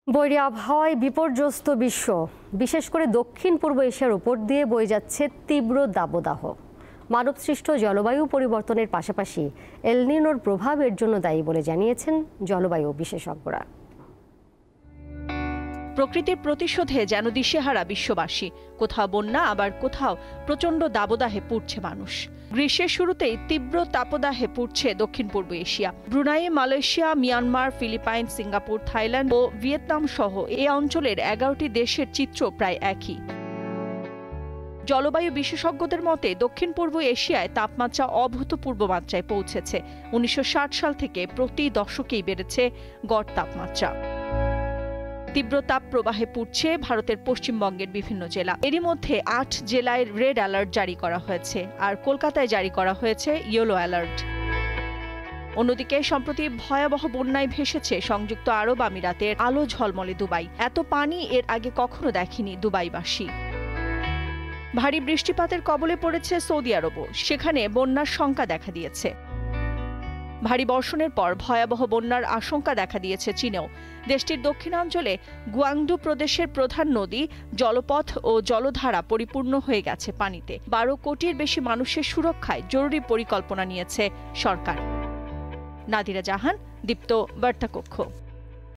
বৈরী আবহাওয়ায় বিপর্যস্ত বিশ্ব, বিশেষ করে দক্ষিণ পূর্ব এশিয়ার উপর দিয়ে বয়ে যাচ্ছে তীব্র দাবদাহ। মানবসৃষ্ট জলবায়ু পরিবর্তনের পাশাপাশি এল নিনোর প্রভাব এর জন্য দায়ী বলে জানিয়েছেন জলবায়ু বিশেষজ্ঞরা। প্রকৃতির প্রতিশোধে যেন দিশেহারা বিশ্ববাসী, কোথাও বন্যা, আবার কোথাও প্রচণ্ড দাবদাহে পুড়ছে মানুষ। গ্রীষ্মের শুরুতেই তীব্র তাপদাহে পুড়ছে দক্ষিণ পূর্ব এশিয়া। Brunei, Malaysia, Myanmar, Philippines, Singapore, Thailand ও ভিয়েতনাম সহ এই অঞ্চলের ১১টি দেশের চিত্র প্রায় একই। জলবায়ু বিশেষজ্ঞদের মতে দক্ষিণ পূর্ব এশিয়ায় তাপমাত্রা অভূতপূর্ব মাত্রায় পৌঁছেছে। ১৯৬০ সাল থেকে প্রতি দশকেই বেড়েছে গড় তাপমাত্রা। তীব্র তাপ প্রবাহে পুড়ছে ভারতের পশ্চিমবঙ্গের বিভিন্ন জেলা। এরই মধ্যে ৮ জেলায় রেড অ্যালার্ট জারি করা হয়েছে, আর কলকাতায় জারি করা হয়েছে ইয়েলো অ্যালার্ট। অন্যদিকে সম্প্রতি ভয়াবহ বন্যায় ভেসেছে সংযুক্ত আরব আমিরাতের আলো ঝলমলে দুবাই। এত পানি এর আগে কখনো দেখেনি দুবাইবাসী। ভারী বৃষ্টিপাতের কবলে পড়েছে সৌদি আরবও, সেখানে বন্যার শঙ্কা দেখা দিয়েছে। ভারী বর্ষণের পর ভয়াবহ বন্যার আশঙ্কা দেখা দিয়েছে চীনেও। দেশটির দক্ষিণাঞ্চলে গুয়াংডু প্রদেশের প্রধান নদী, জলপথ ও জলধারা পরিপূর্ণ হয়ে গেছে পানিতে। ১২ কোটির বেশি মানুষের সুরক্ষায় জরুরি পরিকল্পনা নিয়েছে সরকার। নাদিরা জাহান, দীপ্ত বার্তা কক্ষ।